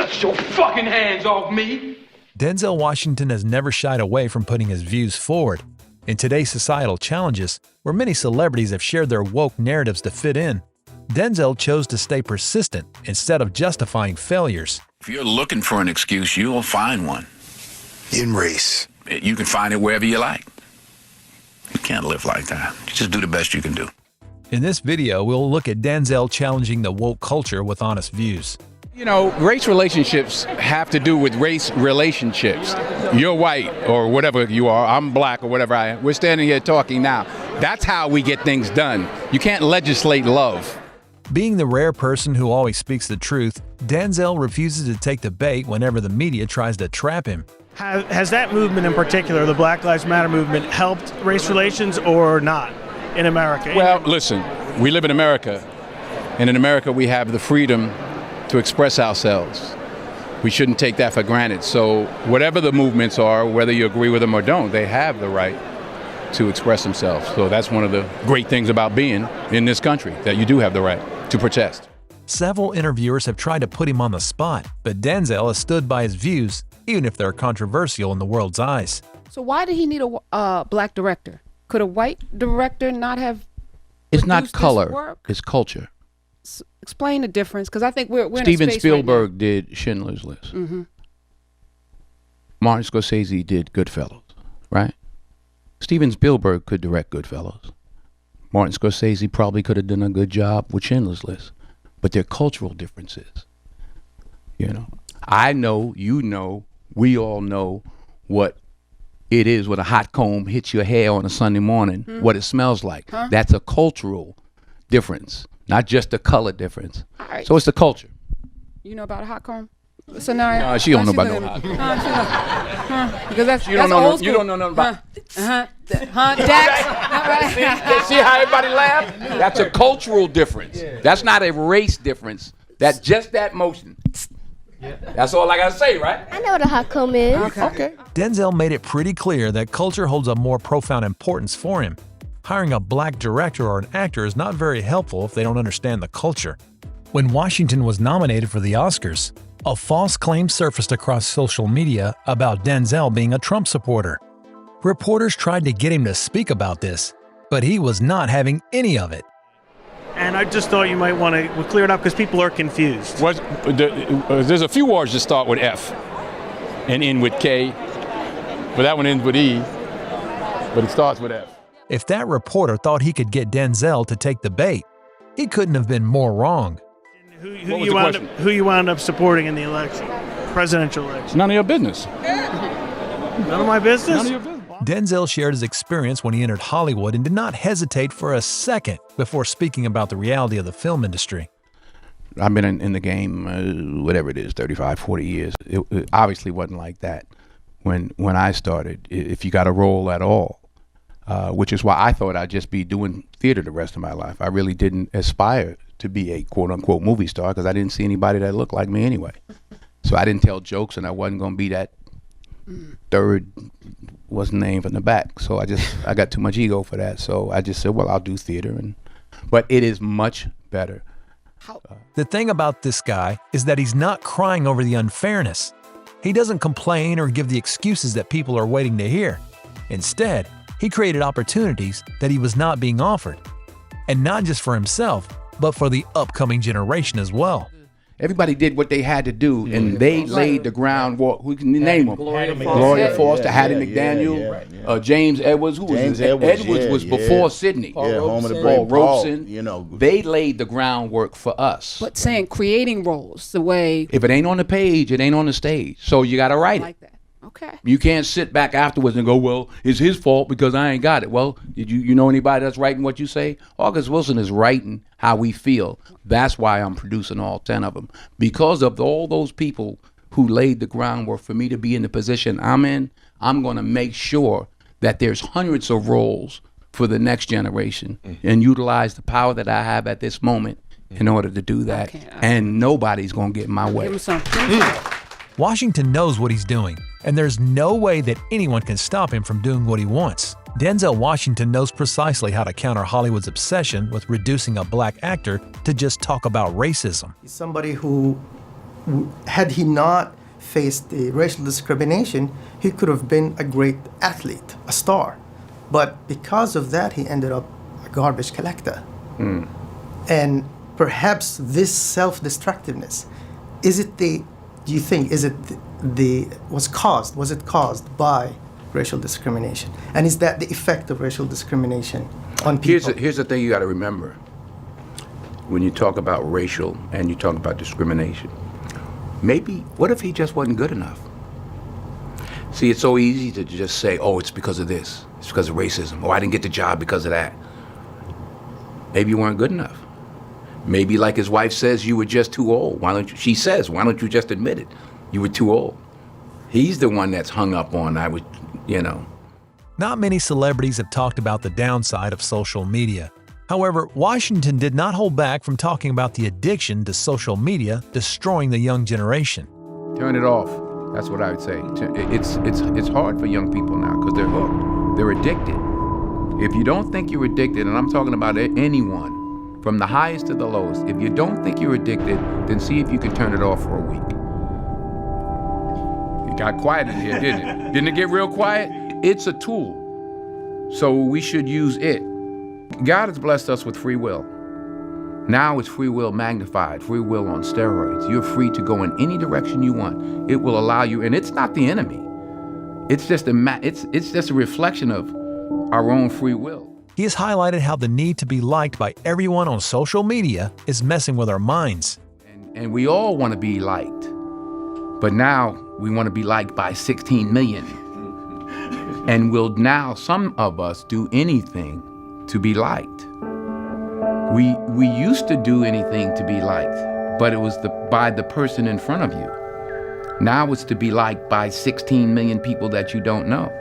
Get your fucking hands off me! Denzel Washington has never shied away from putting his views forward. In today's societal challenges, where many celebrities have shared their woke narratives to fit in, Denzel chose to stay persistent instead of justifying failures. If you're looking for an excuse, you'll find one. In race. You can find it wherever you like. You can't live like that. You just do the best you can do. In this video, we'll look at Denzel challenging the woke culture with honest views. You know, race relationships have to do with race relationships. You're white or whatever you are, I'm black or whatever I am. We're standing here talking now. That's how we get things done. You can't legislate love. Being the rare person who always speaks the truth, Denzel refuses to take the bait whenever the media tries to trap him. Has that movement in particular, the Black Lives Matter movement, helped race relations or not in America? Well, listen, we live in America, and in America we have the freedom to express ourselves. We shouldn't take that for granted. So whatever the movements are, whether you agree with them or don't, they have the right to express themselves. So that's one of the great things about being in this country, that you do have the right to protest. Several interviewers have tried to put him on the spot, but Denzel has stood by his views, even if they're controversial in the world's eyes. So why did he need a black director? Could a white director not have? It's not color, it's culture. Explain the difference, because I think we're Steven in a space Spielberg right did Schindler's List. Mm-hmm. Martin Scorsese did Goodfellas, right? Steven Spielberg could direct Goodfellas. Martin Scorsese probably could have done a good job with Schindler's List, but they're cultural differences. You know, I know, you know, we all know what it is when a hot comb hits your hair on a Sunday morning, what it smells like. Huh? That's a cultural difference, not just a color difference. All right. So it's the culture. You know about a hot comb scenario? No, she don't know about no hot comb. Because that's You don't know. old You school. don't know nothing about. Dax. See how everybody laughed? That's a cultural difference. That's not a race difference. That's just that motion. That's all I gotta say, right? I know what a hot comb is. Okay. Denzel made it pretty clear that culture holds a more profound importance for him. Hiring a black director or an actor is not very helpful if they don't understand the culture. When Washington was nominated for the Oscars, a false claim surfaced across social media about Denzel being a Trump supporter. Reporters tried to get him to speak about this, but he was not having any of it. And I just thought you might want to clear it up because people are confused. There's a few words that start with F and end with K, but that one ends with E, but it starts with F. If that reporter thought he could get Denzel to take the bait, he couldn't have been more wrong. Who you wound up supporting in the election, presidential election? None of your business. None of my business? None of your business. Denzel shared his experience when he entered Hollywood and did not hesitate for a second before speaking about the reality of the film industry. I've been in the game, whatever it is, 35, 40 years. It obviously wasn't like that when I started, if you got a role at all, which is why I thought I'd just be doing theater the rest of my life. I really didn't aspire to be a quote-unquote movie star because I didn't see anybody that looked like me anyway. So I didn't tell jokes, and I wasn't going to be that third wasn't named in the back. So I got too much ego for that. So I just said, well, I'll do theater. But it is much better. The thing about this guy is that he's not crying over the unfairness. He doesn't complain or give the excuses that people are waiting to hear. Instead, he created opportunities that he was not being offered. And not just for himself, but for the upcoming generation as well. Everybody did what they had to do, and they laid the groundwork. Who can name them? Gloria Foster, Hattie McDaniel, James Edwards. Who was it? Edwards was before Sidney. Paul Robeson. You know, they laid the groundwork for us. But saying creating roles the way. If it ain't on the page, it ain't on the stage. So you got to write it. Like that. Okay. You can't sit back afterwards and go, well, it's his fault because I ain't got it. Well, did you know anybody that's writing what you say? August Wilson is writing how we feel. That's why I'm producing all 10 of them. Because of all those people who laid the groundwork for me to be in the position I'm in, I'm going to make sure that there's hundreds of roles for the next generation and utilize the power that I have at this moment in order to do that. And nobody's going to get in my way. Give him some. Washington knows what he's doing, and there's no way that anyone can stop him from doing what he wants. Denzel Washington knows precisely how to counter Hollywood's obsession with reducing a black actor to just talk about racism. He's somebody who had he not faced the racial discrimination, he could have been a great athlete, a star. But because of that, he ended up a garbage collector. And perhaps this self-destructiveness, was it caused by racial discrimination? And is that the effect of racial discrimination on people? Here's the thing you got to remember. When you talk about racial and you talk about discrimination, what if he just wasn't good enough? See, it's so easy to just say, oh, it's because of this. It's because of racism. Oh, I didn't get the job because of that. Maybe you weren't good enough. Maybe, like his wife says, you were just too old. She says, why don't you just admit it? You were too old. He's the one that's hung up on, Not many celebrities have talked about the downside of social media. However, Washington did not hold back from talking about the addiction to social media destroying the young generation. Turn it off. That's what I would say. It's hard for young people now because they're hooked. They're addicted. If you don't think you're addicted, and I'm talking about anyone, from the highest to the lowest, if you don't think you're addicted, then see if you can turn it off for a week. It got quiet in here, didn't it? Didn't it get real quiet? It's a tool, so we should use it. God has blessed us with free will. Now it's free will magnified, free will on steroids. You're free to go in any direction you want. It will allow you, and it's not the enemy. It's just a reflection of our own free will. He has highlighted how the need to be liked by everyone on social media is messing with our minds. And we all want to be liked, but now we want to be liked by 16 million. And will now some of us do anything to be liked? We used to do anything to be liked, but it was by the person in front of you. Now it's to be liked by 16 million people that you don't know.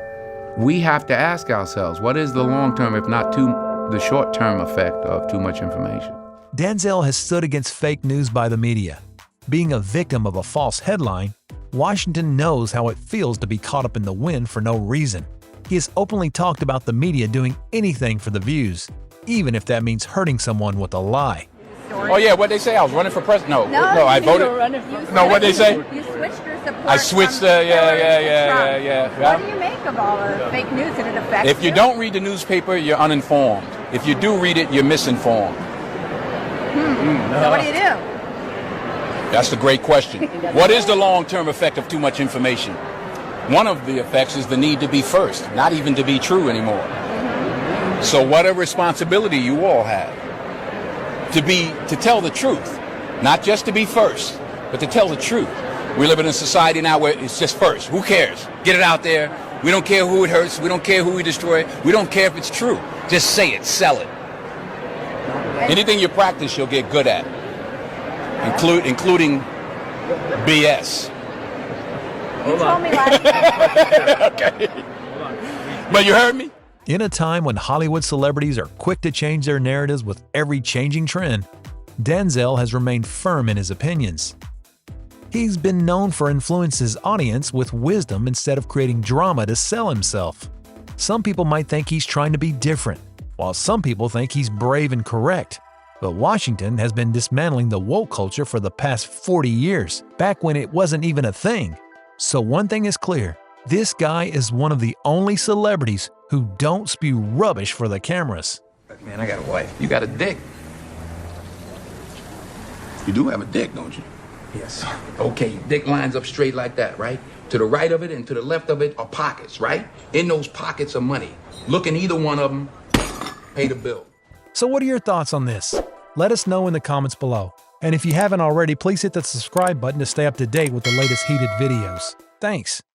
We have to ask ourselves, what is the long-term, if not the short-term effect of too much information? Denzel has stood against fake news by the media. Being a victim of a false headline, Washington knows how it feels to be caught up in the wind for no reason. He has openly talked about the media doing anything for the views, even if that means hurting someone with a lie. Oh yeah, what they say? I was running for president. No, I voted. No, what they say? You switched your support. I switched. Yeah. What do you make of all the fake news and it affects If you don't read the newspaper, you're uninformed. If you do read it, you're misinformed. So what do you do? That's the great question. What is the long-term effect of too much information? One of the effects is the need to be first, not even to be true anymore. So what a responsibility you all have to tell the truth, not just to be first, but to tell the truth. We live in a society now where it's just first. Who cares? Get it out there. We don't care who it hurts. We don't care who we destroy. We don't care if it's true. Just say it, sell it. Anything you practice, you'll get good at, including BS. You told me last night. Okay. But you heard me? In a time when Hollywood celebrities are quick to change their narratives with every changing trend, Denzel has remained firm in his opinions. He's been known for influencing his audience with wisdom instead of creating drama to sell himself. Some people might think he's trying to be different, while some people think he's brave and correct. But Washington has been dismantling the woke culture for the past 40 years, back when it wasn't even a thing. So one thing is clear, this guy is one of the only celebrities who don't spew rubbish for the cameras. Man, I got a wife. You got a dick. You do have a dick, don't you? Yes. Okay, dick lines up straight like that, right? To the right of it and to the left of it are pockets, right? In those pockets are money. Look in either one of them, pay the bill. So what are your thoughts on this? Let us know in the comments below. And if you haven't already, please hit the subscribe button to stay up to date with the latest heated videos. Thanks.